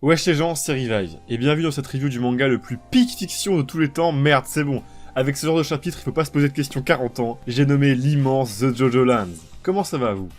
Wesh les gens, c'est Revive, et bienvenue dans cette review du manga le plus peak fiction de tous les temps. Merde, c'est bon. Avec ce genre de chapitre, il faut pas se poser de questions 40 ans. J'ai nommé l'immense The Jojo Lands. Comment ça va vous?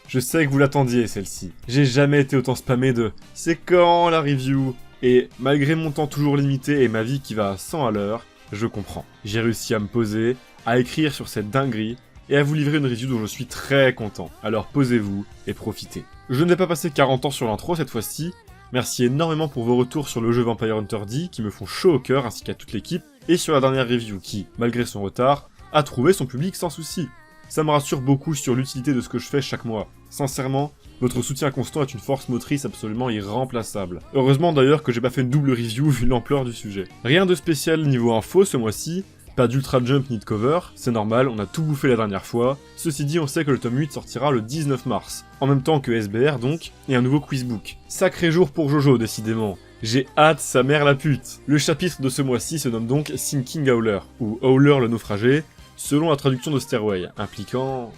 Je sais que vous l'attendiez celle-ci. J'ai jamais été autant spammé de « c'est quand la review ?» Et malgré mon temps toujours limité et ma vie qui va à 100 à l'heure, je comprends. J'ai réussi à me poser, à écrire sur cette dinguerie, et à vous livrer une review dont je suis très content. Alors posez-vous et profitez. Je ne vais pas passer 40 ans sur l'intro cette fois-ci. Merci énormément pour vos retours sur le jeu Vampire Hunter D qui me font chaud au cœur ainsi qu'à toute l'équipe, et sur la dernière review qui, malgré son retard, a trouvé son public sans souci. Ça me rassure beaucoup sur l'utilité de ce que je fais chaque mois. Sincèrement, votre soutien constant est une force motrice absolument irremplaçable. Heureusement d'ailleurs que j'ai pas fait une double review vu l'ampleur du sujet. Rien de spécial niveau info ce mois-ci, pas d'Ultra Jump ni de cover, c'est normal, on a tout bouffé la dernière fois. Ceci dit, on sait que le tome 8 sortira le 19 mars, en même temps que SBR donc, et un nouveau quizbook. Sacré jour pour Jojo décidément. J'ai hâte sa mère la pute. Le chapitre de ce mois-ci se nomme donc Sinking Howler, ou Howler le naufragé, selon la traduction de Stairway, impliquant,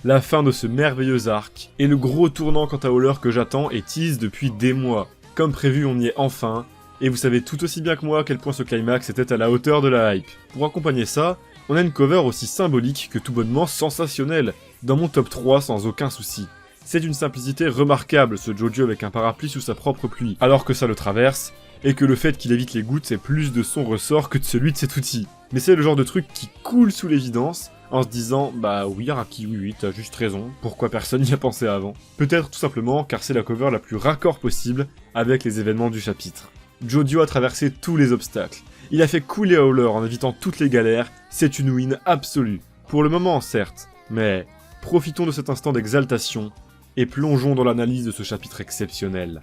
la fin de ce merveilleux arc, et le gros tournant quant à Howler que j'attends et tease depuis des mois. Comme prévu, on y est enfin, et vous savez tout aussi bien que moi à quel point ce climax était à la hauteur de la hype. Pour accompagner ça, on a une cover aussi symbolique que tout bonnement sensationnelle, dans mon top 3 sans aucun souci. C'est d'une simplicité remarquable ce Jojo avec un parapluie sous sa propre pluie, alors que ça le traverse, et que le fait qu'il évite les gouttes c'est plus de son ressort que de celui de cet outil. Mais c'est le genre de truc qui coule sous l'évidence, en se disant « Bah oui Araki, oui, t'as juste raison, pourquoi personne n'y a pensé avant ?» Peut-être tout simplement car c'est la cover la plus raccord possible avec les événements du chapitre. Jojo a traversé tous les obstacles. Il a fait couler Howler en évitant toutes les galères, c'est une win absolue. Pour le moment certes, mais profitons de cet instant d'exaltation et plongeons dans l'analyse de ce chapitre exceptionnel.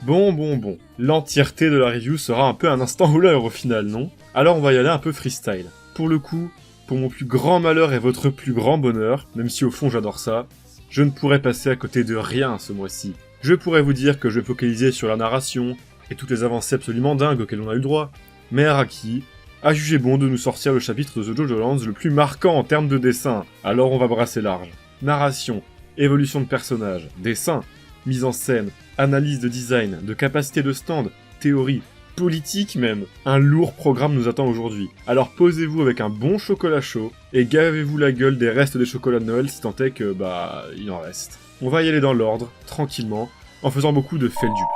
Bon, l'entièreté de la review sera un peu un instant Howler au final, non? Alors on va y aller un peu freestyle. Pour le coup, pour mon plus grand malheur et votre plus grand bonheur, même si au fond j'adore ça, je ne pourrais passer à côté de rien ce mois-ci. Je pourrais vous dire que je vais focaliser sur la narration, et toutes les avancées absolument dingues auxquelles on a eu droit, mais Araki a jugé bon de nous sortir le chapitre de The Jojo Lands le plus marquant en termes de dessin, alors on va brasser large. Narration, évolution de personnages, dessin, mise en scène, analyse de design, de capacité de stand, théorie, politique même. Un lourd programme nous attend aujourd'hui. Alors posez-vous avec un bon chocolat chaud et gavez-vous la gueule des restes des chocolats de Noël si tant est que, il en reste. On va y aller dans l'ordre, tranquillement, en faisant beaucoup de feldup.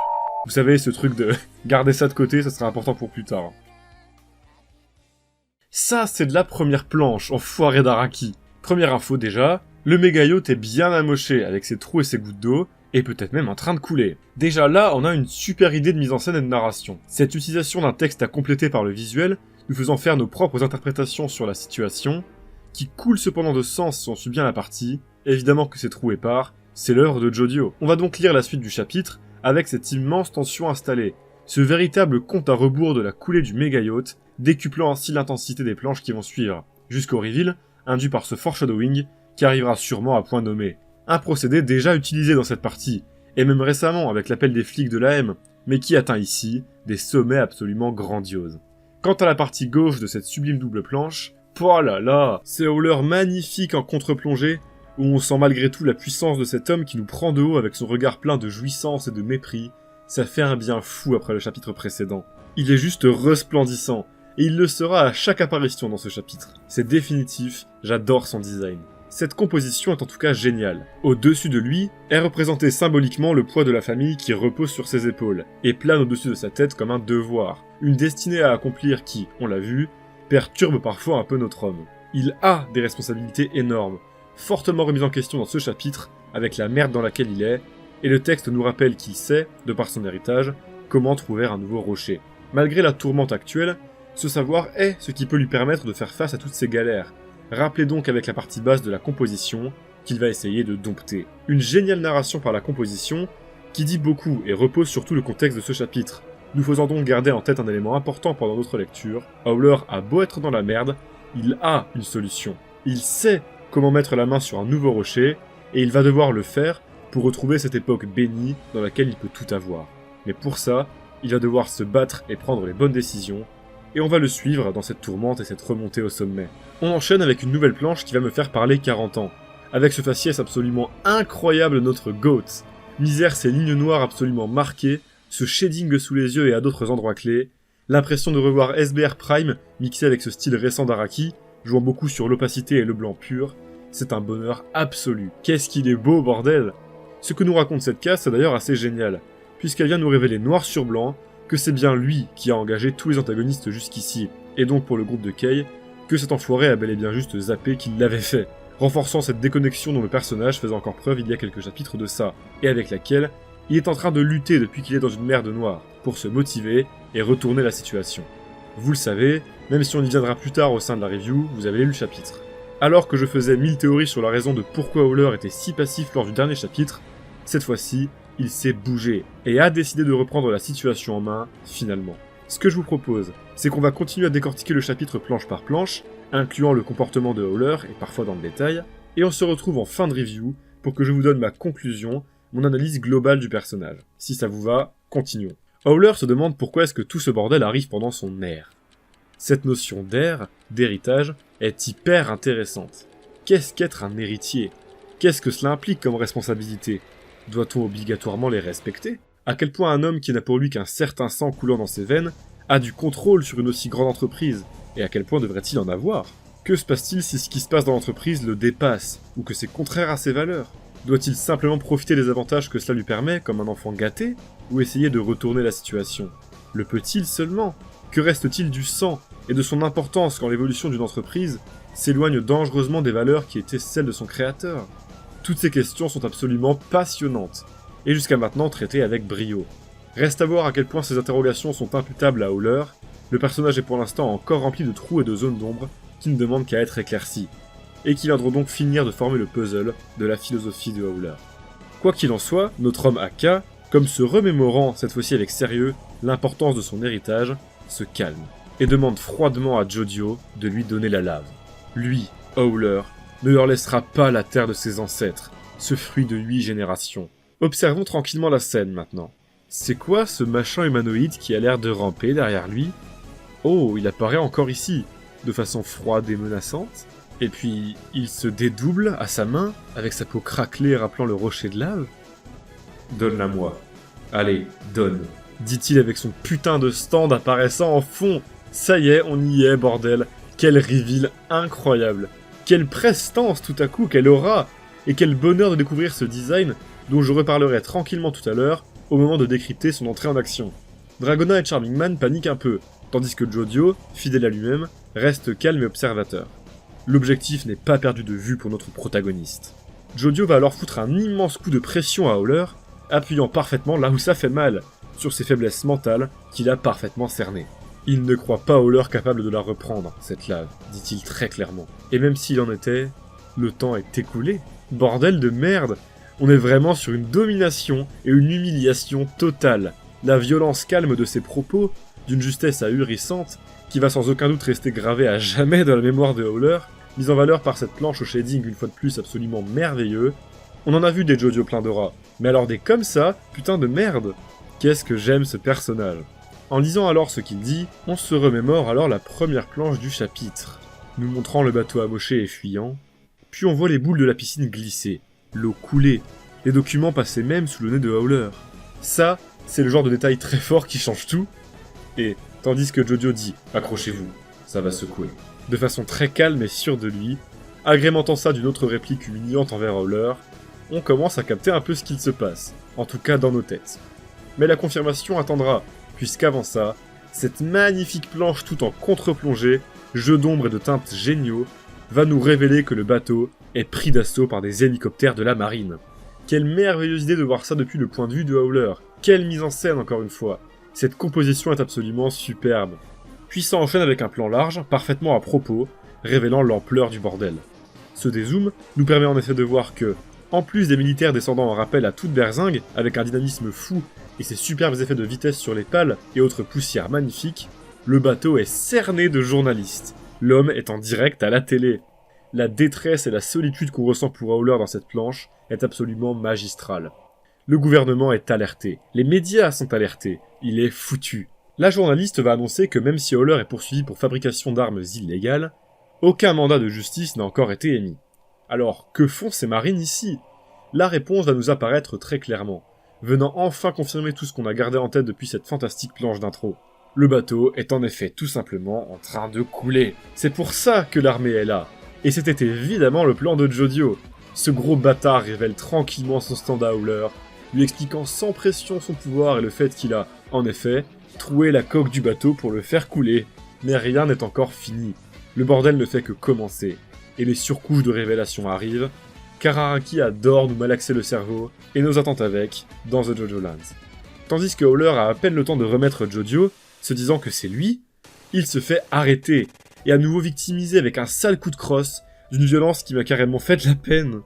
Vous savez, ce truc de garder ça de côté, ça sera important pour plus tard. Ça, c'est de la première planche, enfoiré d'Araki. Première info déjà, le méga yacht est bien amoché avec ses trous et ses gouttes d'eau, et peut-être même en train de couler. Déjà là, on a une super idée de mise en scène et de narration. Cette utilisation d'un texte à compléter par le visuel, nous faisant faire nos propres interprétations sur la situation, qui coule cependant de sens si on suit bien la partie, évidemment que c'est trou épars, c'est l'œuvre de Jodio. On va donc lire la suite du chapitre, avec cette immense tension installée, ce véritable compte à rebours de la coulée du méga yacht, décuplant ainsi l'intensité des planches qui vont suivre, jusqu'au reveal, induit par ce foreshadowing, qui arrivera sûrement à point nommé. Un procédé déjà utilisé dans cette partie, et même récemment avec l'appel des flics de l'AM, mais qui atteint ici des sommets absolument grandioses. Quant à la partie gauche de cette sublime double planche, oh là là, c'est Howler magnifique en contre-plongée, où on sent malgré tout la puissance de cet homme qui nous prend de haut avec son regard plein de jouissance et de mépris. Ça fait un bien fou après le chapitre précédent. Il est juste resplendissant, et il le sera à chaque apparition dans ce chapitre. C'est définitif, j'adore son design. Cette composition est en tout cas géniale. Au-dessus de lui est représenté symboliquement le poids de la famille qui repose sur ses épaules, et plane au-dessus de sa tête comme un devoir, une destinée à accomplir qui, on l'a vu, perturbe parfois un peu notre homme. Il a des responsabilités énormes, fortement remises en question dans ce chapitre, avec la merde dans laquelle il est, et le texte nous rappelle qu'il sait, de par son héritage, comment trouver un nouveau rocher. Malgré la tourmente actuelle, ce savoir est ce qui peut lui permettre de faire face à toutes ces galères. Rappelez donc avec la partie basse de la composition qu'il va essayer de dompter. Une géniale narration par la composition qui dit beaucoup et repose sur tout le contexte de ce chapitre, nous faisant donc garder en tête un élément important pendant notre lecture. Howler a beau être dans la merde, il a une solution. Il sait comment mettre la main sur un nouveau rocher, et il va devoir le faire pour retrouver cette époque bénie dans laquelle il peut tout avoir. Mais pour ça, il va devoir se battre et prendre les bonnes décisions, et on va le suivre dans cette tourmente et cette remontée au sommet. On enchaîne avec une nouvelle planche qui va me faire parler 40 ans, avec ce faciès absolument incroyable de notre GOAT. Misère ces lignes noires absolument marquées, ce shading sous les yeux et à d'autres endroits clés, l'impression de revoir SBR Prime mixé avec ce style récent d'Araki, jouant beaucoup sur l'opacité et le blanc pur, c'est un bonheur absolu. Qu'est-ce qu'il est beau, bordel! Ce que nous raconte cette case, c'est d'ailleurs assez génial, puisqu'elle vient nous révéler noir sur blanc que c'est bien lui qui a engagé tous les antagonistes jusqu'ici, et donc pour le groupe de Kei, que cet enfoiré a bel et bien juste zappé qu'il l'avait fait, renforçant cette déconnexion dont le personnage faisait encore preuve il y a quelques chapitres de ça, et avec laquelle il est en train de lutter depuis qu'il est dans une mer de noir, pour se motiver et retourner la situation. Vous le savez, même si on y viendra plus tard au sein de la review, vous avez lu le chapitre. Alors que je faisais 1000 théories sur la raison de pourquoi Howler était si passif lors du dernier chapitre, cette fois-ci, il s'est bougé, et a décidé de reprendre la situation en main, finalement. Ce que je vous propose, c'est qu'on va continuer à décortiquer le chapitre planche par planche, incluant le comportement de Howler, et parfois dans le détail, et on se retrouve en fin de review pour que je vous donne ma conclusion, mon analyse globale du personnage. Si ça vous va, continuons. Howler se demande pourquoi est-ce que tout ce bordel arrive pendant son ère. Cette notion d'ère, d'héritage, est hyper intéressante. Qu'est-ce qu'être un héritier? Qu'est-ce que cela implique comme responsabilité? Doit-on obligatoirement les respecter? À quel point un homme qui n'a pour lui qu'un certain sang coulant dans ses veines a du contrôle sur une aussi grande entreprise? Et à quel point devrait-il en avoir? Que se passe-t-il si ce qui se passe dans l'entreprise le dépasse, ou que c'est contraire à ses valeurs? Doit-il simplement profiter des avantages que cela lui permet, comme un enfant gâté, ou essayer de retourner la situation? Le peut-il seulement? Que reste-t-il du sang, et de son importance quand l'évolution d'une entreprise s'éloigne dangereusement des valeurs qui étaient celles de son créateur? Toutes ces questions sont absolument passionnantes, et jusqu'à maintenant traitées avec brio. Reste à voir à quel point ces interrogations sont imputables à Howler. Le personnage est pour l'instant encore rempli de trous et de zones d'ombre qui ne demandent qu'à être éclaircis, et qui viendront donc finir de former le puzzle de la philosophie de Howler. Quoi qu'il en soit, notre homme Akka, comme se remémorant cette fois-ci avec sérieux l'importance de son héritage, se calme, et demande froidement à Jodio de lui donner la lave. Lui, Howler, ne leur laissera pas la terre de ses ancêtres, ce fruit de 8 générations. Observons tranquillement la scène maintenant. C'est quoi ce machin humanoïde qui a l'air de ramper derrière lui? Oh, il apparaît encore ici, de façon froide et menaçante. Et puis, il se dédouble à sa main, avec sa peau craquelée rappelant le rocher de lave. Donne-la moi. Allez, donne, dit-il avec son putain de stand apparaissant en fond. Ça y est, on y est, bordel. Quel reveal incroyable. Quelle prestance tout à coup, quelle aura. Et quel bonheur de découvrir ce design, dont je reparlerai tranquillement tout à l'heure, au moment de décrypter son entrée en action. Dragona et Charming Man paniquent un peu, tandis que Jodio, fidèle à lui-même, reste calme et observateur. L'objectif n'est pas perdu de vue pour notre protagoniste. Jodio va alors foutre un immense coup de pression à Howler, appuyant parfaitement là où ça fait mal, sur ses faiblesses mentales qu'il a parfaitement cernées. Il ne croit pas Howler capable de la reprendre, cette lave, dit-il très clairement. Et même s'il en était, le temps est écoulé. Bordel de merde! On est vraiment sur une domination et une humiliation totale. La violence calme de ses propos, d'une justesse ahurissante, qui va sans aucun doute rester gravée à jamais dans la mémoire de Howler, mise en valeur par cette planche au shading une fois de plus absolument merveilleux. On en a vu des Jodio pleins d'aura, mais alors des comme ça, putain de merde! Qu'est-ce que j'aime ce personnage! En lisant alors ce qu'il dit, on se remémore alors la première planche du chapitre, nous montrant le bateau amoché et fuyant, puis on voit les boules de la piscine glisser, l'eau couler, les documents passer même sous le nez de Howler. Ça, c'est le genre de détail très fort qui change tout, et tandis que Jodio dit « Accrochez-vous, ça va secouer », de façon très calme et sûre de lui, agrémentant ça d'une autre réplique humiliante envers Howler, on commence à capter un peu ce qu'il se passe, en tout cas dans nos têtes. Mais la confirmation attendra, puisqu'avant ça, cette magnifique planche tout en contre-plongée, jeu d'ombre et de teintes géniaux, va nous révéler que le bateau est pris d'assaut par des hélicoptères de la marine. Quelle merveilleuse idée de voir ça depuis le point de vue de Howler. Quelle mise en scène encore une fois. Cette composition est absolument superbe. Puis ça enchaîne avec un plan large, parfaitement à propos, révélant l'ampleur du bordel. Ce dézoom nous permet en effet de voir que, en plus des militaires descendant en rappel à toute berzingue, avec un dynamisme fou et ses superbes effets de vitesse sur les pales et autres poussières magnifiques, le bateau est cerné de journalistes. L'homme est en direct à la télé. La détresse et la solitude qu'on ressent pour Howler dans cette planche est absolument magistrale. Le gouvernement est alerté, les médias sont alertés, il est foutu. La journaliste va annoncer que même si Howler est poursuivi pour fabrication d'armes illégales, aucun mandat de justice n'a encore été émis. Alors, que font ces marines ici? La réponse va nous apparaître très clairement, venant enfin confirmer tout ce qu'on a gardé en tête depuis cette fantastique planche d'intro. Le bateau est en effet tout simplement en train de couler. C'est pour ça que l'armée est là. Et c'était évidemment le plan de Jodio. Ce gros bâtard révèle tranquillement son stand à Howler, lui expliquant sans pression son pouvoir et le fait qu'il a, en effet, troué la coque du bateau pour le faire couler. Mais rien n'est encore fini. Le bordel ne fait que commencer. Et les surcouches de révélation arrivent, car Araki adore nous malaxer le cerveau, et nos attentes avec, dans The Jojo Lands. Tandis que Howler a à peine le temps de remettre Jojo, se disant que c'est lui, il se fait arrêter, et à nouveau victimisé avec un sale coup de crosse, d'une violence qui m'a carrément fait de la peine.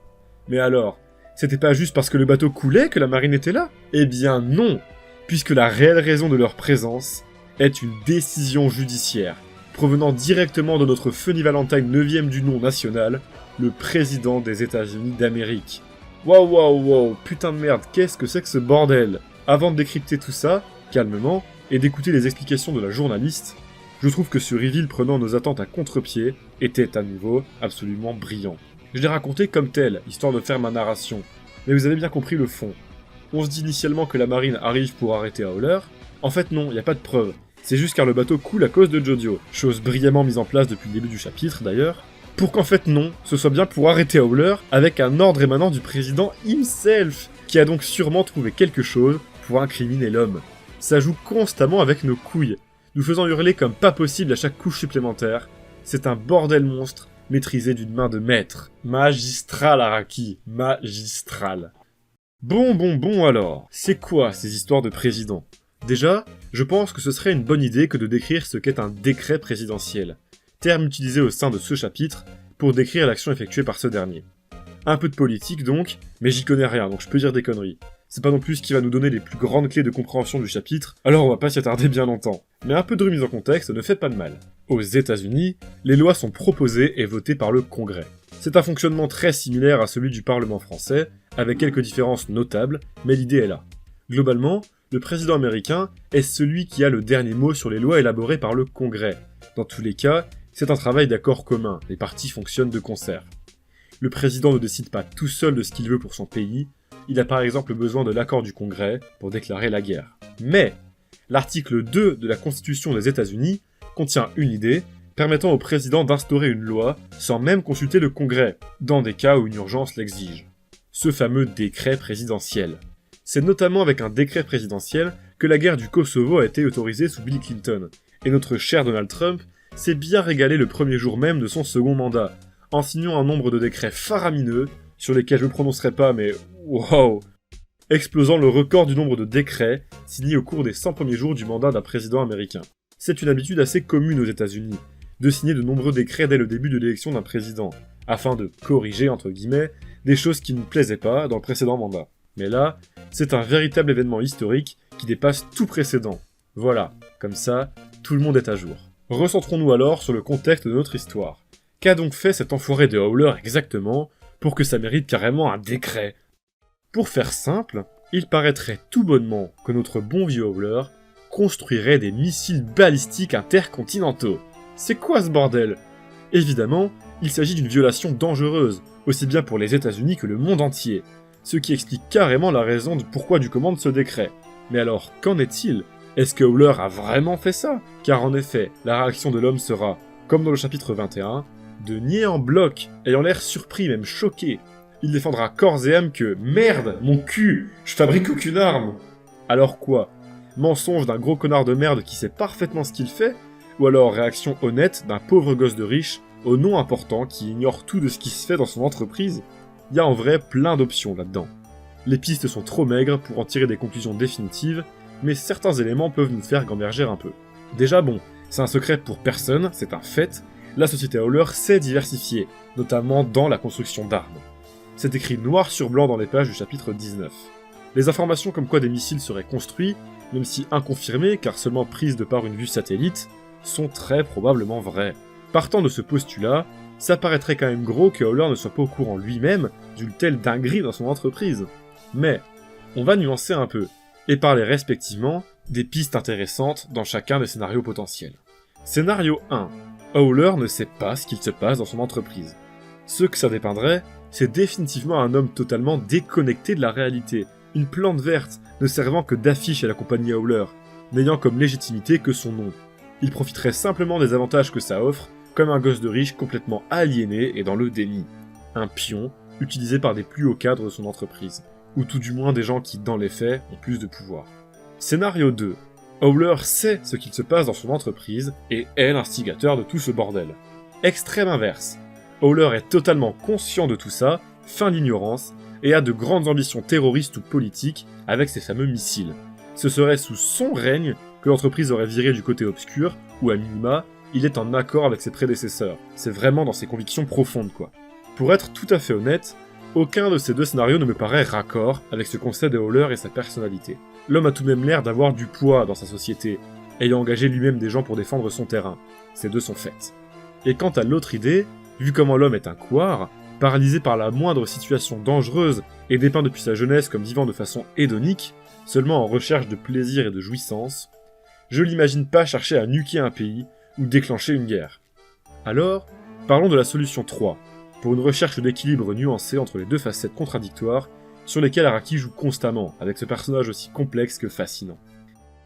Mais alors, c'était pas juste parce que le bateau coulait que la marine était là? Eh bien non, puisque la réelle raison de leur présence est une décision judiciaire, provenant directement de notre Funny Valentine 9ème du nom national, le président des États-Unis d'Amérique. Wow, putain de merde, qu'est-ce que c'est que ce bordel? Avant de décrypter tout ça, calmement, et d'écouter les explications de la journaliste, je trouve que ce reveal prenant nos attentes à contre-pied était à nouveau absolument brillant. Je l'ai raconté comme tel, histoire de faire ma narration, mais vous avez bien compris le fond. On se dit initialement que la marine arrive pour arrêter Howler, en fait non, y a pas de preuve, c'est juste car le bateau coule à cause de Jojo, chose brillamment mise en place depuis le début du chapitre d'ailleurs, pour qu'en fait non, ce soit bien pour arrêter Howler avec un ordre émanant du président himself, qui a donc sûrement trouvé quelque chose pour incriminer l'homme. Ça joue constamment avec nos couilles, nous faisant hurler comme pas possible à chaque couche supplémentaire. C'est un bordel monstre, maîtrisé d'une main de maître. Magistral, Araki, magistral. Bon alors, c'est quoi ces histoires de président? Déjà, je pense que ce serait une bonne idée que de décrire ce qu'est un décret présidentiel, terme utilisé au sein de ce chapitre pour décrire l'action effectuée par ce dernier. Un peu de politique donc, mais j'y connais rien, donc je peux dire des conneries. C'est pas non plus ce qui va nous donner les plus grandes clés de compréhension du chapitre, alors on va pas s'y attarder bien longtemps. Mais un peu de remise en contexte ne fait pas de mal. Aux États-Unis, les lois sont proposées et votées par le Congrès. C'est un fonctionnement très similaire à celui du Parlement français, avec quelques différences notables, mais l'idée est là. Globalement, le président américain est celui qui a le dernier mot sur les lois élaborées par le Congrès. Dans tous les cas, c'est un travail d'accord commun, les partis fonctionnent de concert. Le président ne décide pas tout seul de ce qu'il veut pour son pays, il a par exemple besoin de l'accord du Congrès pour déclarer la guerre. Mais, l'article 2 de la Constitution des États-Unis contient une idée permettant au président d'instaurer une loi sans même consulter le Congrès, dans des cas où une urgence l'exige. Ce fameux décret présidentiel. C'est notamment avec un décret présidentiel que la guerre du Kosovo a été autorisée sous Bill Clinton, et notre cher Donald Trump s'est bien régalé le premier jour même de son second mandat, en signant un nombre de décrets faramineux, sur lesquels je ne prononcerai pas mais wow, explosant le record du nombre de décrets signés au cours des 100 premiers jours du mandat d'un président américain. C'est une habitude assez commune aux États-Unis, de signer de nombreux décrets dès le début de l'élection d'un président, afin de corriger, entre guillemets, des choses qui ne plaisaient pas dans le précédent mandat. Mais là, c'est un véritable événement historique qui dépasse tout précédent. Voilà, comme ça, tout le monde est à jour. Recentrons-nous alors sur le contexte de notre histoire. Qu'a donc fait cet enfoiré de Howler exactement pour que ça mérite carrément un décret? Pour faire simple, il paraîtrait tout bonnement que notre bon vieux Howler construirait des missiles balistiques intercontinentaux. C'est quoi ce bordel? Évidemment, il s'agit d'une violation dangereuse, aussi bien pour les États-Unis que le monde entier, ce qui explique carrément la raison du pourquoi du comment de ce décret. Mais alors, qu'en est-il? Est-ce que Howler a vraiment fait ça? Car en effet, la réaction de l'homme sera, comme dans le chapitre 21, de nier en bloc, ayant l'air surpris, même choqué. Il défendra corps et âme que « Merde, mon cul, je fabrique aucune arme !» Alors quoi? Mensonge d'un gros connard de merde qui sait parfaitement ce qu'il fait? Ou alors réaction honnête d'un pauvre gosse de riche, au nom important qui ignore tout de ce qui se fait dans son entreprise? Y a en vrai plein d'options là-dedans. Les pistes sont trop maigres pour en tirer des conclusions définitives, mais certains éléments peuvent nous faire gamberger un peu. Déjà bon, c'est un secret pour personne, c'est un fait, la société Howler s'est diversifiée, notamment dans la construction d'armes. C'est écrit noir sur blanc dans les pages du chapitre 19. Les informations comme quoi des missiles seraient construits, même si inconfirmées car seulement prises de par une vue satellite, sont très probablement vraies. Partant de ce postulat, ça paraîtrait quand même gros que Howler ne soit pas au courant lui-même d'une telle dinguerie dans son entreprise. Mais, On va nuancer un peu, et parler respectivement des pistes intéressantes dans chacun des scénarios potentiels. Scénario 1. Howler ne sait pas ce qu'il se passe dans son entreprise. Ce que ça dépeindrait, c'est définitivement un homme totalement déconnecté de la réalité, une plante verte ne servant que d'affiche à la compagnie Howler, n'ayant comme légitimité que son nom. Il profiterait simplement des avantages que ça offre, comme un gosse de riche complètement aliéné et dans le déni. Un pion, utilisé par des plus hauts cadres de son entreprise, ou tout du moins des gens qui, dans les faits, ont plus de pouvoir. Scénario 2. Howler sait ce qu'il se passe dans son entreprise et est l'instigateur de tout ce bordel. Extrême inverse. Howler est totalement conscient de tout ça, fin d'ignorance, et a de grandes ambitions terroristes ou politiques avec ses fameux missiles. Ce serait sous son règne que l'entreprise aurait viré du côté obscur, ou à minima, il est en accord avec ses prédécesseurs. C'est vraiment dans ses convictions profondes, quoi. Pour être tout à fait honnête, aucun de ces deux scénarios ne me paraît raccord avec ce qu'on sait de Howler et sa personnalité. L'homme a tout de même l'air d'avoir du poids dans sa société, ayant engagé lui-même des gens pour défendre son terrain. Ces deux sont faites. Et quant à l'autre idée, vu comment l'homme est un couard, paralysé par la moindre situation dangereuse et dépeint depuis sa jeunesse comme vivant de façon hédonique, seulement en recherche de plaisir et de jouissance, je l'imagine pas chercher à nuquer un pays ou déclencher une guerre. Alors, parlons de la solution 3, pour une recherche d'équilibre nuancé entre les deux facettes contradictoires sur lesquelles Araki joue constamment, avec ce personnage aussi complexe que fascinant.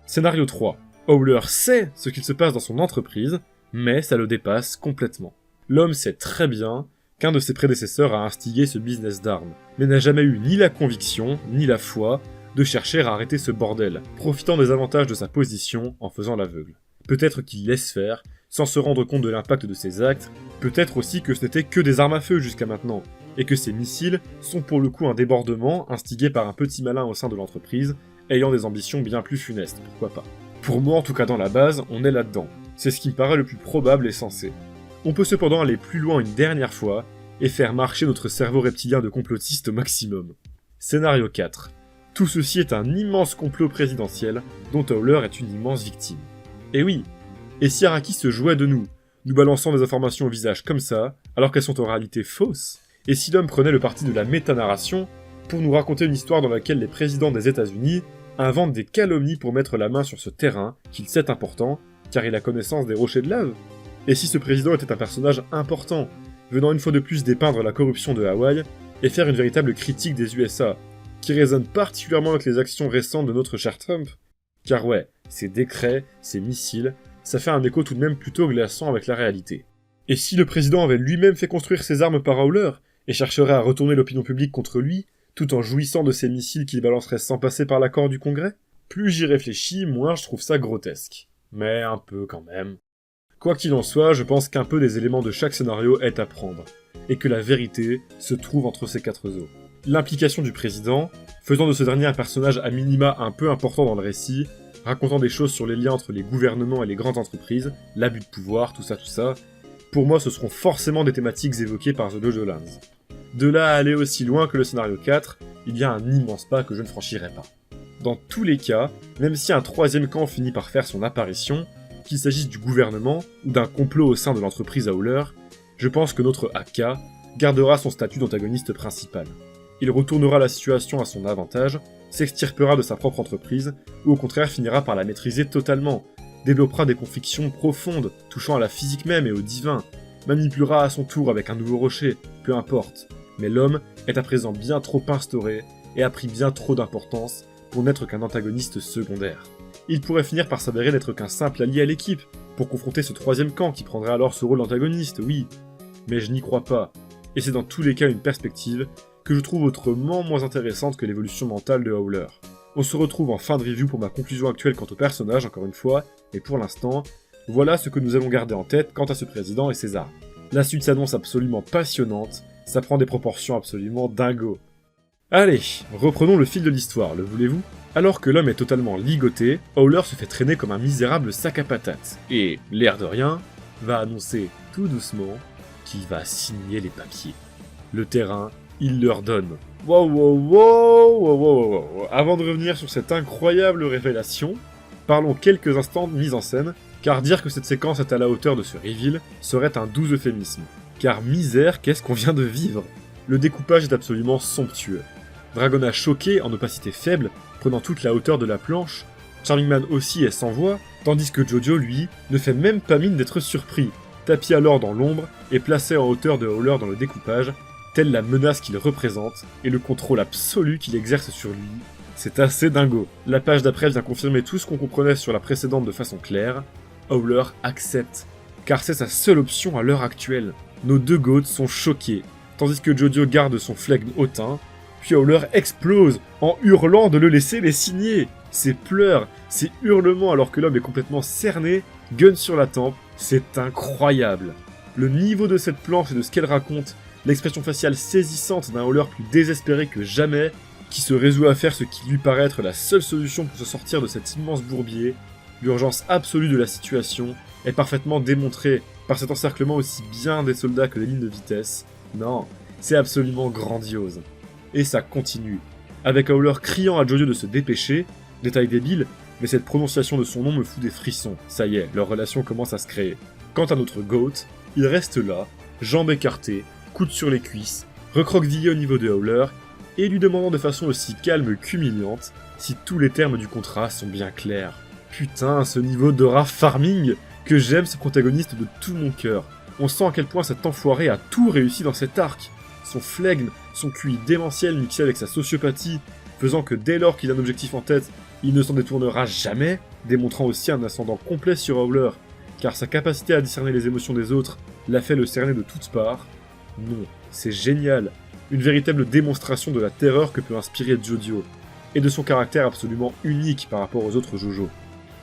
Scénario 3. Howler sait ce qu'il se passe dans son entreprise, mais ça le dépasse complètement. L'homme sait très bien qu'un de ses prédécesseurs a instigé ce business d'armes, mais n'a jamais eu ni la conviction, ni la foi, de chercher à arrêter ce bordel, profitant des avantages de sa position en faisant l'aveugle. Peut-être qu'il laisse faire, sans se rendre compte de l'impact de ses actes, peut-être aussi que ce n'était que des armes à feu jusqu'à maintenant, et que ces missiles sont pour le coup un débordement instigé par un petit malin au sein de l'entreprise, ayant des ambitions bien plus funestes, pourquoi pas. Pour moi, en tout cas dans la base, on est là-dedans. C'est ce qui me paraît le plus probable et sensé. On peut cependant aller plus loin une dernière fois, et faire marcher notre cerveau reptilien de complotiste au maximum. Scénario 4. Tout ceci est un immense complot présidentiel, dont Howler est une immense victime. Et oui, et si Araki se jouait de nous balançant des informations au visage comme ça, alors qu'elles sont en réalité fausses? Et si l'homme prenait le parti de la métanarration pour nous raconter une histoire dans laquelle les présidents des États-Unis inventent des calomnies pour mettre la main sur ce terrain qu'il sait important, car il a connaissance des rochers de lave? Et si ce président était un personnage important, venant une fois de plus dépeindre la corruption de Hawaï et faire une véritable critique des USA, qui résonne particulièrement avec les actions récentes de notre cher Trump? Car ouais, ces décrets, ces missiles, ça fait un écho tout de même plutôt glaçant avec la réalité. Et si le président avait lui-même fait construire ses armes par Howler, et chercherait à retourner l'opinion publique contre lui, tout en jouissant de ces missiles qu'il balancerait sans passer par l'accord du Congrès? Plus j'y réfléchis, moins je trouve ça grotesque. Mais un peu quand même. Quoi qu'il en soit, je pense qu'un peu des éléments de chaque scénario est à prendre, et que la vérité se trouve entre ces quatre eaux. L'implication du président, faisant de ce dernier un personnage à minima un peu important dans le récit, racontant des choses sur les liens entre les gouvernements et les grandes entreprises, l'abus de pouvoir, tout ça, pour moi ce seront forcément des thématiques évoquées par The JoJo Lands. De là à aller aussi loin que le scénario 4, il y a un immense pas que je ne franchirai pas. Dans tous les cas, même si un troisième camp finit par faire son apparition, qu'il s'agisse du gouvernement ou d'un complot au sein de l'entreprise Howler, je pense que notre AK gardera son statut d'antagoniste principal. Il retournera la situation à son avantage, s'extirpera de sa propre entreprise, ou au contraire finira par la maîtriser totalement, développera des convictions profondes touchant à la physique même et au divin, manipulera à son tour avec un nouveau rocher, peu importe. Mais l'homme est à présent bien trop instauré et a pris bien trop d'importance pour n'être qu'un antagoniste secondaire. Il pourrait finir par s'avérer n'être qu'un simple allié à l'équipe, pour confronter ce troisième camp qui prendrait alors ce rôle d'antagoniste, oui. Mais je n'y crois pas, et c'est dans tous les cas une perspective que je trouve autrement moins intéressante que l'évolution mentale de Howler. On se retrouve en fin de review pour ma conclusion actuelle quant au personnage, encore une fois, et pour l'instant, voilà ce que nous allons garder en tête quant à ce président et ses armes. La suite s'annonce absolument passionnante, ça prend des proportions absolument dingo. Allez, reprenons le fil de l'histoire, le voulez-vous? Alors que l'homme est totalement ligoté, Howler se fait traîner comme un misérable sac à patates, et, l'air de rien, va annoncer tout doucement qu'il va signer les papiers. Le terrain, il leur donne. Wow. Avant de revenir sur cette incroyable révélation, parlons quelques instants de mise en scène, car dire que cette séquence est à la hauteur de ce reveal serait un doux euphémisme. Car misère, qu'est-ce qu'on vient de vivre? Le découpage est absolument somptueux. Dragona choqué, en opacité faible, prenant toute la hauteur de la planche. Charming Man aussi est sans voix, tandis que Jojo, lui, ne fait même pas mine d'être surpris, tapis alors dans l'ombre et placé en hauteur de Howler dans le découpage, telle la menace qu'il représente et le contrôle absolu qu'il exerce sur lui. C'est assez dingo. La page d'après vient confirmer tout ce qu'on comprenait sur la précédente de façon claire. Howler accepte, car c'est sa seule option à l'heure actuelle. Nos deux goats sont choqués, tandis que Jojo garde son flegme hautain, puis Howler explose en hurlant de le laisser les signer. Ses pleurs, ses hurlements alors que l'homme est complètement cerné, gun sur la tempe, c'est incroyable. Le niveau de cette planche et de ce qu'elle raconte, l'expression faciale saisissante d'un Howler plus désespéré que jamais, qui se résout à faire ce qui lui paraît être la seule solution pour se sortir de cet immense bourbier, l'urgence absolue de la situation est parfaitement démontrée par cet encerclement aussi bien des soldats que des lignes de vitesse. Non, c'est absolument grandiose. Et ça continue, avec Howler criant à Jojo de se dépêcher, détail débile, mais cette prononciation de son nom me fout des frissons. Ça y est, leur relation commence à se créer. Quant à notre GOAT, il reste là, jambes écartées, coude sur les cuisses, recroquevillé au niveau de Howler, et lui demandant de façon aussi calme qu'humiliante si tous les termes du contrat sont bien clairs. Putain, ce niveau d'aura farming que j'aime ce protagoniste de tout mon cœur. On sent à quel point cet enfoiré a tout réussi dans cet arc. Son flegme, son QI démentiel mixé avec sa sociopathie, faisant que dès lors qu'il a un objectif en tête, il ne s'en détournera jamais, démontrant aussi un ascendant complet sur Howler, car sa capacité à discerner les émotions des autres l'a fait le cerner de toutes parts. Non, c'est génial. Une véritable démonstration de la terreur que peut inspirer Jojo, et de son caractère absolument unique par rapport aux autres Jojo.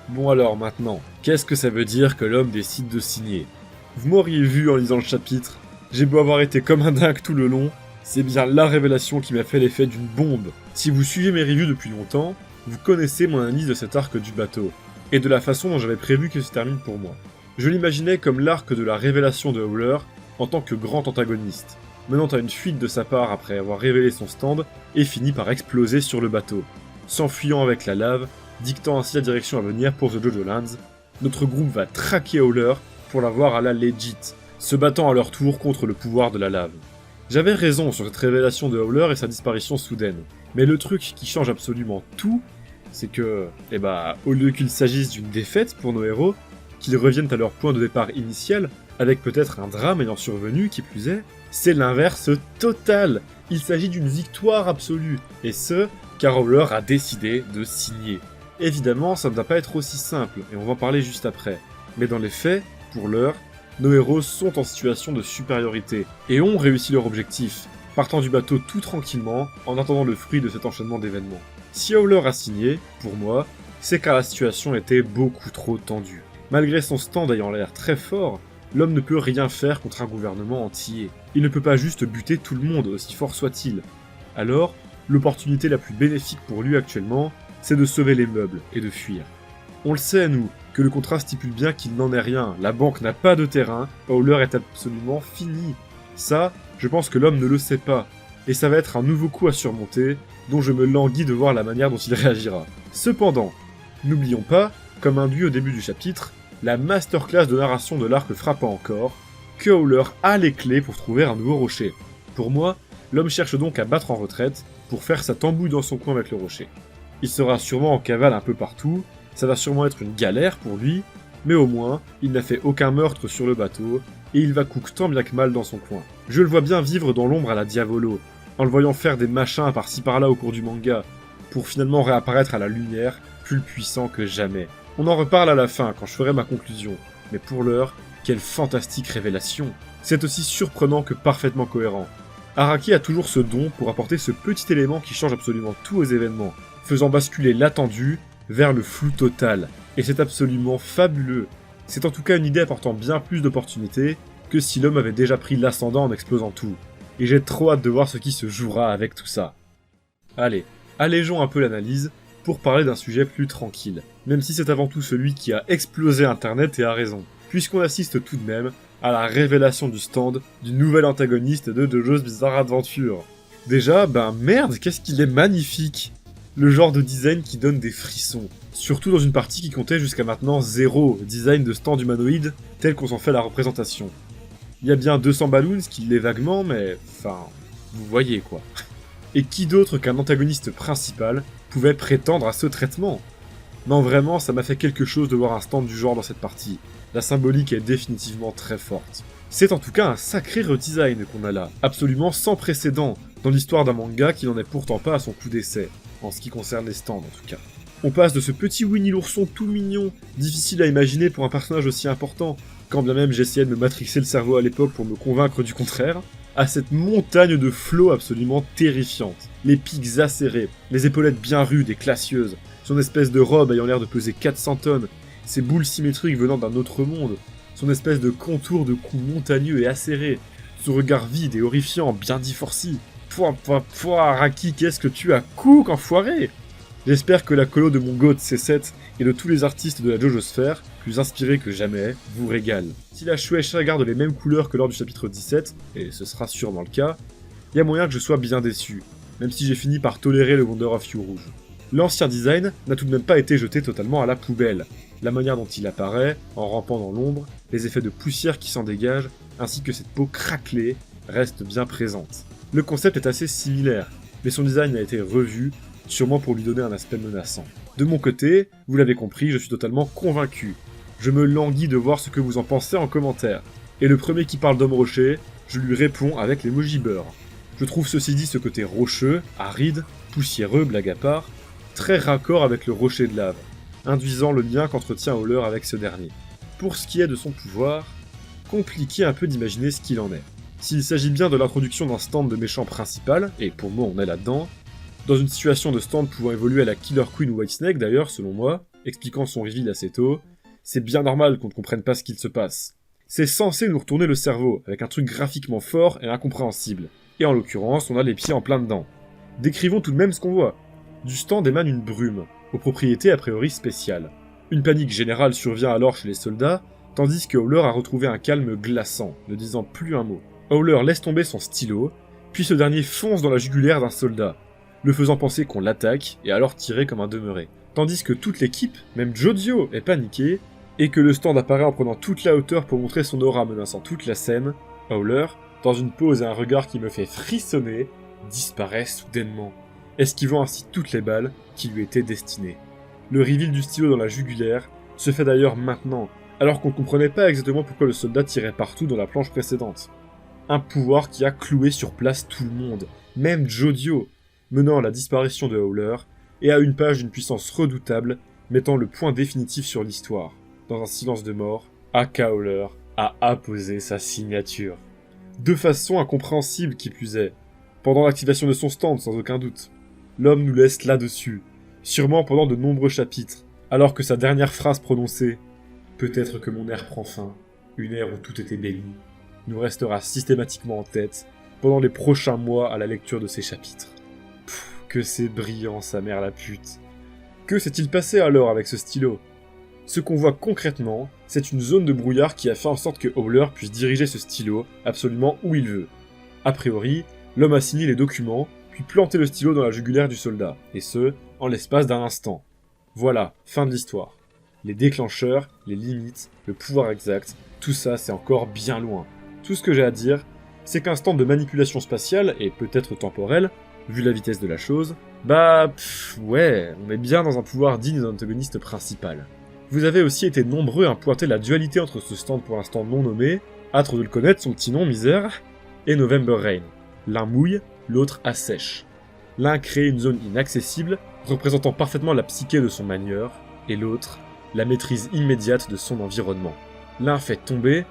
Bon alors maintenant, qu'est-ce que ça veut dire que l'homme décide de signer? Vous m'auriez vu en lisant le chapitre, j'ai beau avoir été comme un dingue tout le long, c'est bien la révélation qui m'a fait l'effet d'une bombe. Si vous suivez mes reviews depuis longtemps, vous connaissez mon analyse de cet arc du bateau, et de la façon dont j'avais prévu qu'il se termine pour moi. Je l'imaginais comme l'arc de la révélation de Howler en tant que grand antagoniste, menant à une fuite de sa part après avoir révélé son stand et finit par exploser sur le bateau, s'enfuyant avec la lave, dictant ainsi la direction à venir pour The Jojo Lands. Notre groupe va traquer Howler pour l'avoir à la legit, se battant à leur tour contre le pouvoir de la lave. J'avais raison sur cette révélation de Howler et sa disparition soudaine, mais le truc qui change absolument tout, c'est que, au lieu qu'il s'agisse d'une défaite pour nos héros, qu'ils reviennent à leur point de départ initial, avec peut-être un drame ayant survenu qui plus est, c'est l'inverse total. Il s'agit d'une victoire absolue, et ce, car Howler a décidé de signer. Évidemment, ça ne va pas être aussi simple, et on va en parler juste après. Mais dans les faits, pour l'heure, nos héros sont en situation de supériorité, et ont réussi leur objectif, partant du bateau tout tranquillement, en attendant le fruit de cet enchaînement d'événements. Si Howler a signé, pour moi, c'est car la situation était beaucoup trop tendue. Malgré son stand ayant l'air très fort, l'homme ne peut rien faire contre un gouvernement entier. Il ne peut pas juste buter tout le monde, aussi fort soit-il. Alors, l'opportunité la plus bénéfique pour lui actuellement, c'est de sauver les meubles et de fuir. On le sait, nous, que le contrat stipule bien qu'il n'en est rien, la banque n'a pas de terrain, Howler est absolument fini. Ça, je pense que l'homme ne le sait pas, et ça va être un nouveau coup à surmonter, dont je me languis de voir la manière dont il réagira. Cependant, n'oublions pas, comme induit au début du chapitre, la masterclass de narration de l'arc frappant encore, que Howler a les clés pour trouver un nouveau rocher. Pour moi, l'homme cherche donc à battre en retraite, pour faire sa tambouille dans son coin avec le rocher. Il sera sûrement en cavale un peu partout, ça va sûrement être une galère pour lui, mais au moins, il n'a fait aucun meurtre sur le bateau, et il va cook tant bien que mal dans son coin. Je le vois bien vivre dans l'ombre à la Diavolo, en le voyant faire des machins par-ci par-là au cours du manga, pour finalement réapparaître à la lumière, plus puissant que jamais. On en reparle à la fin, quand je ferai ma conclusion, mais pour l'heure, quelle fantastique révélation! C'est aussi surprenant que parfaitement cohérent. Araki a toujours ce don pour apporter ce petit élément qui change absolument tout aux événements, faisant basculer l'attendu vers le flou total, et c'est absolument fabuleux. C'est en tout cas une idée apportant bien plus d'opportunités que si l'homme avait déjà pris l'ascendant en explosant tout. Et j'ai trop hâte de voir ce qui se jouera avec tout ça. Allez, allégeons un peu l'analyse pour parler d'un sujet plus tranquille, même si c'est avant tout celui qui a explosé Internet et a raison, puisqu'on assiste tout de même à la révélation du stand du nouvel antagoniste de Jojo's Bizarre Adventure. Déjà, merde, qu'est-ce qu'il est magnifique! Le genre de design qui donne des frissons, surtout dans une partie qui comptait jusqu'à maintenant 0 design de stand humanoïde tel qu'on s'en fait la représentation. Il y a bien 200 balloons qui l'est vaguement, mais enfin, vous voyez quoi. Et qui d'autre qu'un antagoniste principal pouvait prétendre à ce traitement? Non vraiment, ça m'a fait quelque chose de voir un stand du genre dans cette partie. La symbolique est définitivement très forte. C'est en tout cas un sacré redesign qu'on a là, absolument sans précédent, dans l'histoire d'un manga qui n'en est pourtant pas à son coup d'essai, en ce qui concerne les stands en tout cas. On passe de ce petit Winnie l'ourson tout mignon, difficile à imaginer pour un personnage aussi important, quand bien même j'essayais de me matrixer le cerveau à l'époque pour me convaincre du contraire, à cette montagne de flots absolument terrifiante. Les pics acérés, les épaulettes bien rudes et classieuses, son espèce de robe ayant l'air de peser 400 tonnes, ses boules symétriques venant d'un autre monde, son espèce de contour de cou montagneux et acéré, son regard vide et horrifiant bien dit forci. Pouah, Raki, qu'est-ce que tu as cook, enfoiré! J'espère que la colo de mon GOAT C7 et de tous les artistes de la JoJoSphère, plus inspirés que jamais, vous régale. Si la Shueisha garde les mêmes couleurs que lors du chapitre 17, et ce sera sûrement le cas, il y a moyen que je sois bien déçu, même si j'ai fini par tolérer le Wonder of You rouge. L'ancien design n'a tout de même pas été jeté totalement à la poubelle. La manière dont il apparaît, en rampant dans l'ombre, les effets de poussière qui s'en dégagent, ainsi que cette peau craquelée, restent bien présentes. Le concept est assez similaire, mais son design a été revu, sûrement pour lui donner un aspect menaçant. De mon côté, vous l'avez compris, je suis totalement convaincu. Je me languis de voir ce que vous en pensez en commentaire. Et le premier qui parle d'homme rocher, je lui réponds avec l'emoji beurre. Je trouve ceci dit ce côté rocheux, aride, poussiéreux, blague à part, très raccord avec le rocher de lave, induisant le lien qu'entretient Howler avec ce dernier. Pour ce qui est de son pouvoir, compliqué un peu d'imaginer ce qu'il en est. S'il s'agit bien de l'introduction d'un stand de méchant principal, et pour moi on est là-dedans, dans une situation de stand pouvant évoluer à la Killer Queen ou Whitesnake d'ailleurs, selon moi, expliquant son reveal assez tôt, c'est bien normal qu'on ne comprenne pas ce qu'il se passe. C'est censé nous retourner le cerveau, avec un truc graphiquement fort et incompréhensible. Et en l'occurrence, on a les pieds en plein dedans. Décrivons tout de même ce qu'on voit. Du stand émane une brume, aux propriétés a priori spéciales. Une panique générale survient alors chez les soldats, tandis que Howler a retrouvé un calme glaçant, ne disant plus un mot. Howler laisse tomber son stylo, puis ce dernier fonce dans la jugulaire d'un soldat, le faisant penser qu'on l'attaque et alors tirer comme un demeuré. Tandis que toute l'équipe, même Jodio, est paniquée, et que le stand apparaît en prenant toute la hauteur pour montrer son aura menaçant toute la scène, Howler, dans une pose et un regard qui me fait frissonner, disparaît soudainement, esquivant ainsi toutes les balles qui lui étaient destinées. Le reveal du stylo dans la jugulaire se fait d'ailleurs maintenant, alors qu'on ne comprenait pas exactement pourquoi le soldat tirait partout dans la planche précédente. Un pouvoir qui a cloué sur place tout le monde, même Jodio, menant à la disparition de Howler, et à une page d'une puissance redoutable, mettant le point définitif sur l'histoire. Dans un silence de mort, Aka Howler a apposé sa signature. De façon incompréhensible qui plus est, pendant l'activation de son stand sans aucun doute. L'homme nous laisse là-dessus, sûrement pendant de nombreux chapitres, alors que sa dernière phrase prononcée « Peut-être que mon ère prend fin, une ère où tout était béni », nous restera systématiquement en tête pendant les prochains mois à la lecture de ces chapitres. Que c'est brillant, sa mère la pute. Que s'est-il passé alors avec ce stylo? Ce qu'on voit concrètement, c'est une zone de brouillard qui a fait en sorte que Howler puisse diriger ce stylo absolument où il veut. A priori, l'homme a signé les documents, puis planté le stylo dans la jugulaire du soldat, et ce, en l'espace d'un instant. Voilà, fin de l'histoire. Les déclencheurs, les limites, le pouvoir exact, tout ça c'est encore bien loin. Tout ce que j'ai à dire, c'est qu'un stand de manipulation spatiale, et peut-être temporelle, vu la vitesse de la chose, ouais, on est bien dans un pouvoir digne d'un antagoniste principal. Vous avez aussi été nombreux à pointer la dualité entre ce stand pour l'instant non nommé, hâte de le connaître, son petit nom, misère, et November Rain. L'un mouille, l'autre assèche. L'un crée une zone inaccessible, représentant parfaitement la psyché de son manieur, et l'autre, la maîtrise immédiate de son environnement. L'un fait tomber,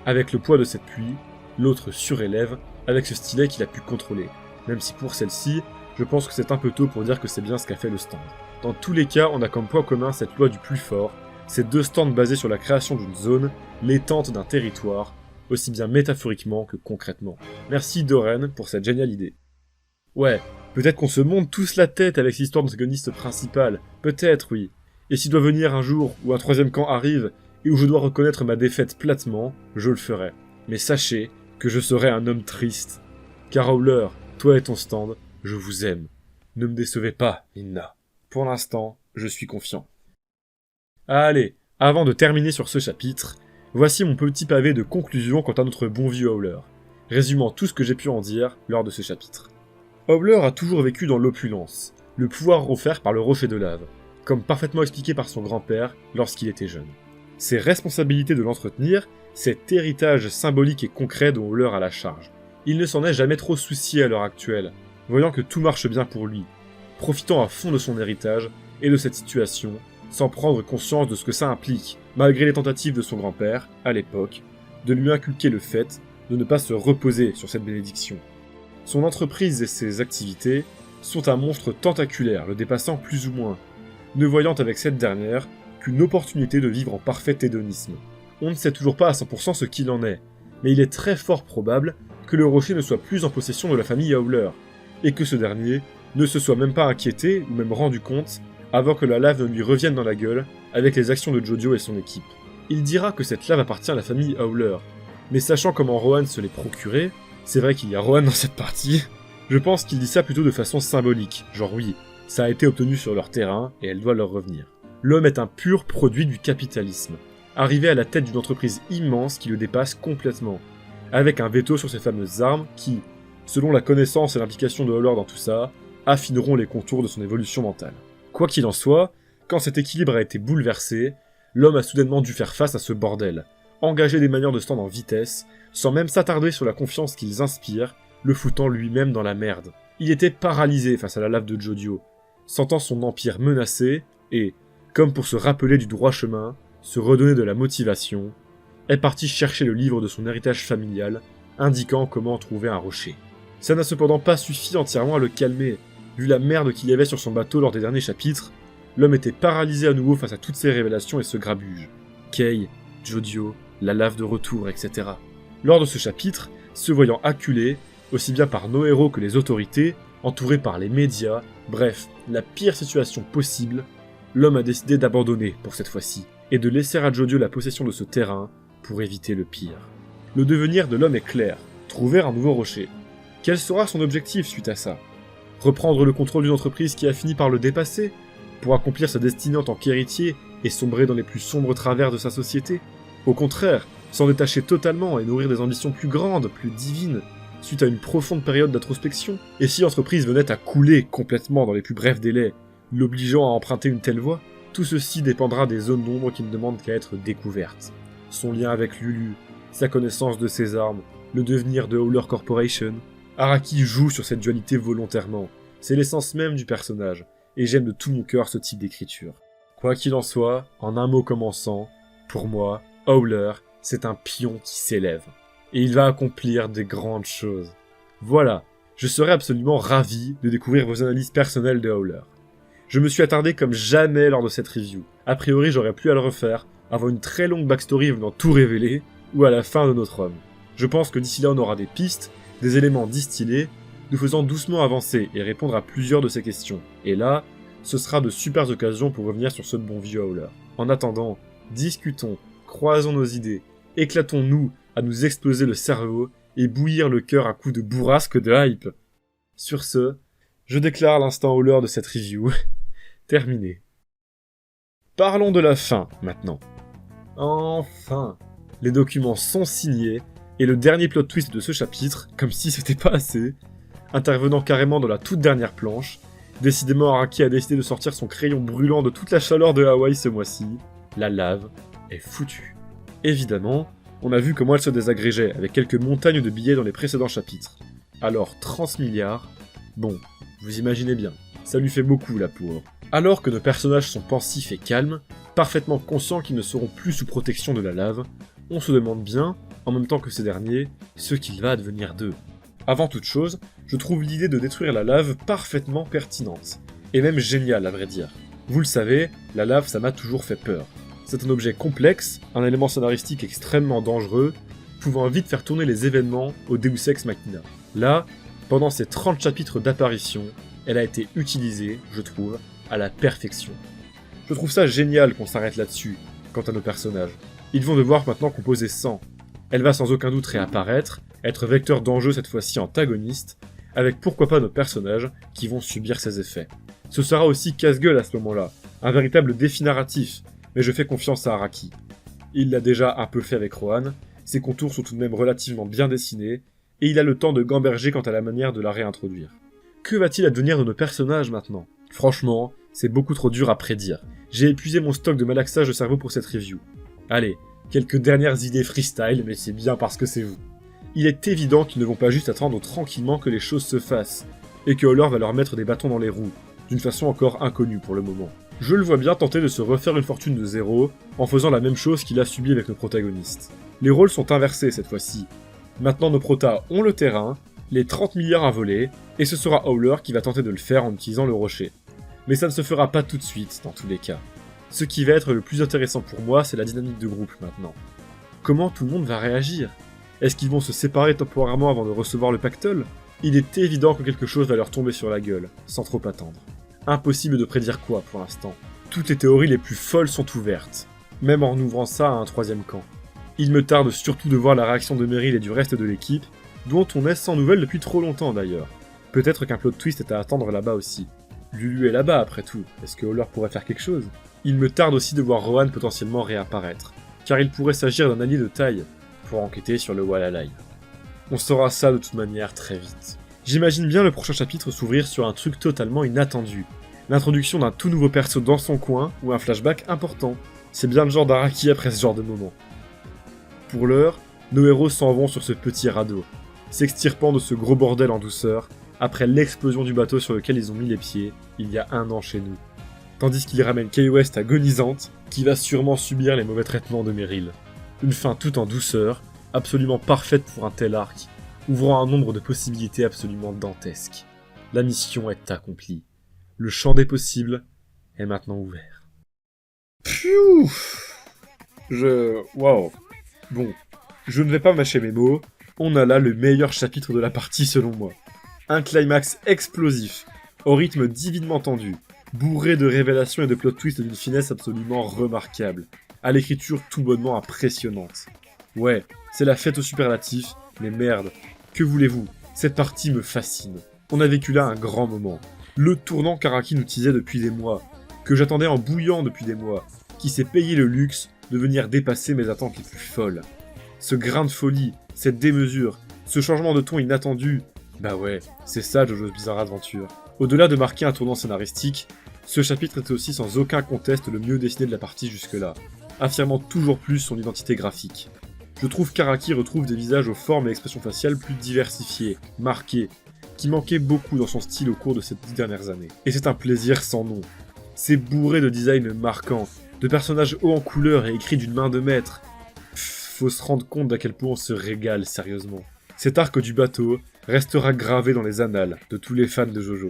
avec le poids de cette pluie, l'autre surélève, avec ce stylet qu'il a pu contrôler. Même si pour celle-ci, je pense que c'est un peu tôt pour dire que c'est bien ce qu'a fait le stand. Dans tous les cas, on a comme point commun cette loi du plus fort, ces deux stands basés sur la création d'une zone, l'étente d'un territoire, aussi bien métaphoriquement que concrètement. Merci Doren pour cette géniale idée. Ouais, peut-être qu'on se monte tous la tête avec l'histoire d'antagoniste principal, peut-être oui. Et s'il doit venir un jour où un troisième camp arrive, et où je dois reconnaître ma défaite platement, je le ferai. Mais sachez que je serai un homme triste. Car Howler, toi et ton stand, je vous aime. Ne me décevez pas, Inna. Pour l'instant, je suis confiant. Allez, avant de terminer sur ce chapitre, voici mon petit pavé de conclusion quant à notre bon vieux Howler, résumant tout ce que j'ai pu en dire lors de ce chapitre. Howler a toujours vécu dans l'opulence, le pouvoir offert par le rocher de lave, comme parfaitement expliqué par son grand-père lorsqu'il était jeune. Ses responsabilités de l'entretenir, cet héritage symbolique et concret dont Howler a la charge. Il ne s'en est jamais trop soucié à l'heure actuelle, voyant que tout marche bien pour lui, profitant à fond de son héritage et de cette situation, sans prendre conscience de ce que ça implique, malgré les tentatives de son grand-père, à l'époque, de lui inculquer le fait de ne pas se reposer sur cette bénédiction. Son entreprise et ses activités sont un monstre tentaculaire, le dépassant plus ou moins, ne voyant avec cette dernière qu'une opportunité de vivre en parfait hédonisme. On ne sait toujours pas à 100% ce qu'il en est, mais il est très fort probable que le rocher ne soit plus en possession de la famille Howler, et que ce dernier ne se soit même pas inquiété ou même rendu compte avant que la lave ne lui revienne dans la gueule avec les actions de Jojo et son équipe. Il dira que cette lave appartient à la famille Howler, mais sachant comment Rohan se l'est procuré, c'est vrai qu'il y a Rohan dans cette partie, je pense qu'il dit ça plutôt de façon symbolique, genre oui, ça a été obtenu sur leur terrain et elle doit leur revenir. L'homme est un pur produit du capitalisme, arrivé à la tête d'une entreprise immense qui le dépasse complètement, avec un veto sur ces fameuses armes qui, selon la connaissance et l'implication de Howler dans tout ça, affineront les contours de son évolution mentale. Quoi qu'il en soit, quand cet équilibre a été bouleversé, l'homme a soudainement dû faire face à ce bordel, engager des manières de stand en vitesse, sans même s'attarder sur la confiance qu'ils inspirent, le foutant lui-même dans la merde. Il était paralysé face à la lave de Jodio, sentant son empire menacé, et, comme pour se rappeler du droit chemin, se redonner de la motivation, est parti chercher le livre de son héritage familial, indiquant comment trouver un rocher. Ça n'a cependant pas suffi entièrement à le calmer, vu la merde qu'il y avait sur son bateau lors des derniers chapitres, l'homme était paralysé à nouveau face à toutes ces révélations et ce grabuge. Kay, Jodio, la lave de retour, etc. Lors de ce chapitre, se voyant acculé, aussi bien par nos héros que les autorités, entouré par les médias, bref, la pire situation possible, l'homme a décidé d'abandonner pour cette fois-ci, et de laisser à Jodio la possession de ce terrain pour éviter le pire. Le devenir de l'homme est clair, trouver un nouveau rocher. Quel sera son objectif suite à ça? Reprendre le contrôle d'une entreprise qui a fini par le dépasser, pour accomplir sa destinée en tant qu'héritier et sombrer dans les plus sombres travers de sa société? Au contraire, s'en détacher totalement et nourrir des ambitions plus grandes, plus divines, suite à une profonde période d'introspection? Et si l'entreprise venait à couler complètement dans les plus brefs délais, l'obligeant à emprunter une telle voie? Tout ceci dépendra des zones d'ombre qui ne demandent qu'à être découvertes. Son lien avec Lulu, sa connaissance de ses armes, le devenir de Howler Corporation. Araki joue sur cette dualité volontairement, c'est l'essence même du personnage, et j'aime de tout mon cœur ce type d'écriture. Quoi qu'il en soit, en un mot commençant, pour moi, Howler, c'est un pion qui s'élève. Et il va accomplir des grandes choses. Voilà, je serais absolument ravi de découvrir vos analyses personnelles de Howler. Je me suis attardé comme jamais lors de cette review. A priori, j'aurais pu à le refaire, avant une très longue backstory venant tout révéler, ou à la fin de notre homme. Je pense que d'ici là on aura des pistes, des éléments distillés, nous faisant doucement avancer et répondre à plusieurs de ces questions. Et là, ce sera de super occasions pour revenir sur ce bon vieux Howler. En attendant, discutons, croisons nos idées, éclatons-nous à nous exploser le cerveau et bouillir le cœur à coups de bourrasque de hype. Sur ce, je déclare l'instant Howler de cette review terminé. Parlons de la fin, maintenant. Enfin, les documents sont signés, et le dernier plot twist de ce chapitre, comme si c'était pas assez, intervenant carrément dans la toute dernière planche, décidément Araki a décidé de sortir son crayon brûlant de toute la chaleur de Hawaï ce mois-ci, la lave est foutue. Évidemment, on a vu comment elle se désagrégeait, avec quelques montagnes de billets dans les précédents chapitres. Alors 30 milliards, bon, vous imaginez bien, ça lui fait beaucoup la pauvre. Alors que nos personnages sont pensifs et calmes, parfaitement conscients qu'ils ne seront plus sous protection de la lave, on se demande bien, en même temps que ces derniers, ce qu'il va advenir d'eux. Avant toute chose, je trouve l'idée de détruire la lave parfaitement pertinente, et même géniale à vrai dire. Vous le savez, la lave ça m'a toujours fait peur. C'est un objet complexe, un élément scénaristique extrêmement dangereux, pouvant vite faire tourner les événements au Deus Ex Machina. Là, pendant ces 30 chapitres d'apparition, elle a été utilisée, je trouve, à la perfection. Je trouve ça génial qu'on s'arrête là-dessus, quant à nos personnages. Ils vont devoir maintenant composer sans. Elle va sans aucun doute réapparaître, être vecteur d'enjeu cette fois-ci antagoniste, avec pourquoi pas nos personnages qui vont subir ses effets. Ce sera aussi casse-gueule à ce moment-là, un véritable défi narratif, mais je fais confiance à Araki. Il l'a déjà un peu fait avec Rohan, ses contours sont tout de même relativement bien dessinés, et il a le temps de gamberger quant à la manière de la réintroduire. que va-t-il advenir de nos personnages maintenant? Franchement, c'est beaucoup trop dur à prédire. J'ai épuisé mon stock de malaxage de cerveau pour cette review. Allez, quelques dernières idées freestyle, mais c'est bien parce que c'est vous. Il est évident qu'ils ne vont pas juste attendre tranquillement que les choses se fassent, et que Holler va leur mettre des bâtons dans les roues, d'une façon encore inconnue pour le moment. Je le vois bien tenter de se refaire une fortune de zéro, en faisant la même chose qu'il a subi avec nos protagonistes. Les rôles sont inversés cette fois-ci. Maintenant nos protas ont le terrain, les 30 milliards à voler, et ce sera Howler qui va tenter de le faire en utilisant le rocher. Mais ça ne se fera pas tout de suite, dans tous les cas. Ce qui va être le plus intéressant pour moi, c'est la dynamique de groupe maintenant. Comment tout le monde va réagir? Est-ce qu'ils vont se séparer temporairement avant de recevoir le pactole? Il est évident que quelque chose va leur tomber sur la gueule, sans trop attendre. Impossible de prédire quoi pour l'instant. Toutes les théories les plus folles sont ouvertes, même en ouvrant ça à un troisième camp. Il me tarde surtout de voir la réaction de Meryl et du reste de l'équipe, dont on est sans nouvelles depuis trop longtemps d'ailleurs. Peut-être qu'un plot twist est à attendre là-bas aussi. Lulu est là-bas après tout, est-ce que Holler pourrait faire quelque chose? Il me tarde aussi de voir Rohan potentiellement réapparaître, car il pourrait s'agir d'un allié de taille, pour enquêter sur le Walhalla. On saura ça de toute manière très vite. J'imagine bien le prochain chapitre s'ouvrir sur un truc totalement inattendu. L'introduction d'un tout nouveau perso dans son coin, ou un flashback important. C'est bien le genre d'Araki après ce genre de moment. Pour l'heure, nos héros s'en vont sur ce petit radeau, s'extirpant de ce gros bordel en douceur, après l'explosion du bateau sur lequel ils ont mis les pieds, il y a 1 an chez nous. Tandis qu'ils ramènent Kay West agonisante, qui va sûrement subir les mauvais traitements de Meryl. Une fin toute en douceur, absolument parfaite pour un tel arc, ouvrant un nombre de possibilités absolument dantesques. La mission est accomplie. Le champ des possibles est maintenant ouvert. Pfiou! Waouh. Bon, je ne vais pas mâcher mes mots, on a là le meilleur chapitre de la partie selon moi. Un climax explosif, au rythme divinement tendu, bourré de révélations et de plot twists d'une finesse absolument remarquable, à l'écriture tout bonnement impressionnante. Ouais, c'est la fête au superlatif, mais merde, que voulez-vous, cette partie me fascine. On a vécu là un grand moment. Le tournant qu'Araki nous teasait depuis des mois, que j'attendais en bouillant depuis des mois, qui s'est payé le luxe de venir dépasser mes attentes les plus folles. Ce grain de folie, cette démesure, ce changement de ton inattendu, bah ouais, c'est ça JoJo's Bizarre Adventure. Au-delà de marquer un tournant scénaristique, ce chapitre était aussi sans aucun conteste le mieux dessiné de la partie jusque-là, affirmant toujours plus son identité graphique. Je trouve qu'Araki retrouve des visages aux formes et expressions faciales plus diversifiées, marqués, qui manquaient beaucoup dans son style au cours de ces 10 dernières années. Et c'est un plaisir sans nom. C'est bourré de designs marquants, de personnages hauts en couleur et écrits d'une main de maître. Faut se rendre compte d'à quel point on se régale sérieusement. Cet arc du bateau restera gravé dans les annales de tous les fans de JoJo.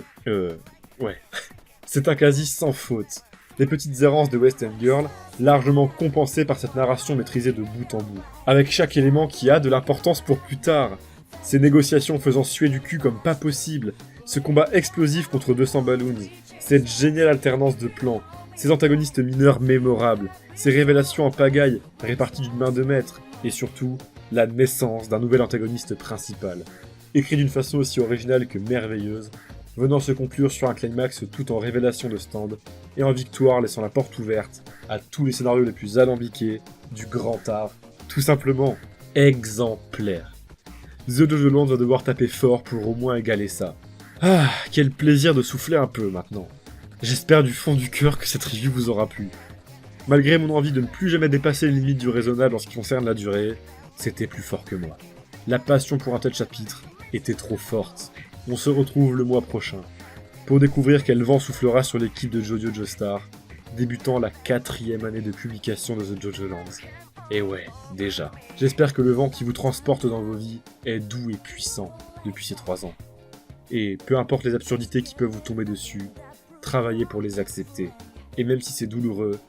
Ouais. C'est un quasi sans faute. Les petites errances de West End Girl, largement compensées par cette narration maîtrisée de bout en bout. Avec chaque élément qui a de l'importance pour plus tard. Ces négociations faisant suer du cul comme pas possible. Ce combat explosif contre 200 balloons. Cette géniale alternance de plans. Ces antagonistes mineurs mémorables. Ces révélations en pagaille, réparties d'une main de maître. Et surtout, la naissance d'un nouvel antagoniste principal. Écrit d'une façon aussi originale que merveilleuse, venant se conclure sur un climax tout en révélation de stand, et en victoire laissant la porte ouverte à tous les scénarios les plus alambiqués du grand art, tout simplement exemplaire. The JoJo Land va devoir taper fort pour au moins égaler ça. Ah, quel plaisir de souffler un peu maintenant. J'espère du fond du cœur que cette review vous aura plu. Malgré mon envie de ne plus jamais dépasser les limites du raisonnable en ce qui concerne la durée, c'était plus fort que moi. La passion pour un tel chapitre était trop forte. On se retrouve le mois prochain, pour découvrir quel vent soufflera sur l'équipe de JoJo Joestar, débutant la 4e année de publication de The JoJo Lands. Et ouais, déjà. J'espère que le vent qui vous transporte dans vos vies est doux et puissant depuis ces 3 ans. Et peu importe les absurdités qui peuvent vous tomber dessus, travaillez pour les accepter. Et même si c'est douloureux,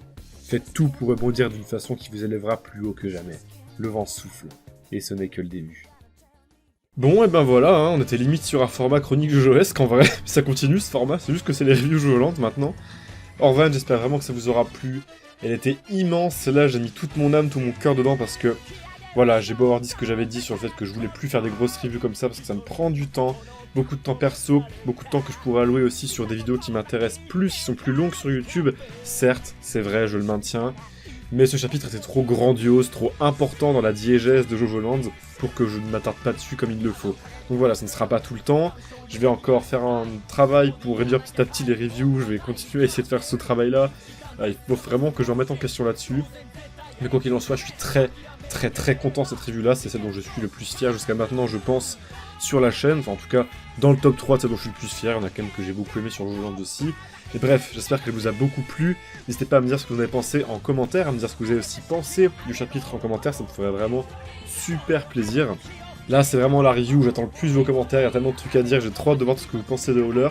faites tout pour rebondir d'une façon qui vous élèvera plus haut que jamais. Le vent souffle, et ce n'est que le début. Bon, et ben voilà, hein, on était limite sur un format chronique JoJoesque en vrai, ça continue ce format, c'est juste que c'est les reviews JoJo maintenant. Orvan, j'espère vraiment que ça vous aura plu, elle était immense, là j'ai mis toute mon âme, tout mon cœur dedans parce que, voilà, j'ai beau avoir dit ce que j'avais dit sur le fait que je voulais plus faire des grosses reviews comme ça parce que ça me prend du temps, beaucoup de temps perso, beaucoup de temps que je pourrais allouer aussi sur des vidéos qui m'intéressent plus, qui sont plus longues sur YouTube, certes, c'est vrai, je le maintiens, Mais ce chapitre était trop grandiose, trop important dans la diégèse de Jojo Land pour que je ne m'attarde pas dessus comme il le faut. Donc voilà, ça ne sera pas tout le temps. Je vais encore faire un travail pour réduire petit à petit les reviews. Je vais continuer à essayer de faire ce travail-là. Il faut vraiment que je me remette en question là-dessus. Mais quoi qu'il en soit, je suis très content de cette review-là. C'est celle dont je suis le plus fier jusqu'à maintenant, je pense, sur la chaîne. Enfin, en tout cas, dans le top 3 de celle dont je suis le plus fier. Il y en a quand même que j'ai beaucoup aimé sur Jojo Land aussi. Et bref, j'espère qu'elle vous a beaucoup plu. N'hésitez pas à me dire ce que vous en avez pensé en commentaire, à me dire ce que vous avez aussi pensé du chapitre en commentaire, ça me ferait vraiment super plaisir. Là, c'est vraiment la review où j'attends le plus vos commentaires, il y a tellement de trucs à dire, j'ai trop hâte de voir ce que vous pensez de Howler.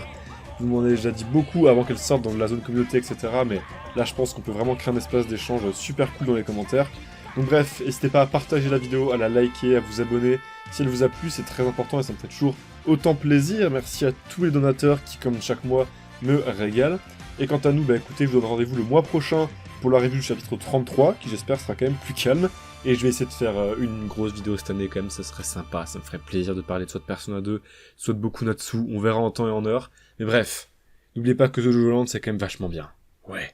Vous m'en avez déjà dit beaucoup avant qu'elle sorte dans la zone communauté, etc. Mais là, je pense qu'on peut vraiment créer un espace d'échange super cool dans les commentaires. Donc bref, n'hésitez pas à partager la vidéo, à la liker, à vous abonner. Si elle vous a plu, c'est très important et ça me fait toujours autant plaisir. Merci à tous les donateurs qui, comme chaque mois, me régale. Et quant à nous, bah écoutez, je vous donne rendez-vous le mois prochain pour la review du chapitre 33, qui j'espère sera quand même plus calme. Et je vais essayer de faire une grosse vidéo cette année quand même, ça serait sympa, ça me ferait plaisir de parler de soit de Persona 2, soit de Boku Natsu, on verra en temps et en heure. Mais bref, n'oubliez pas que The Jojo Land c'est quand même vachement bien. Ouais.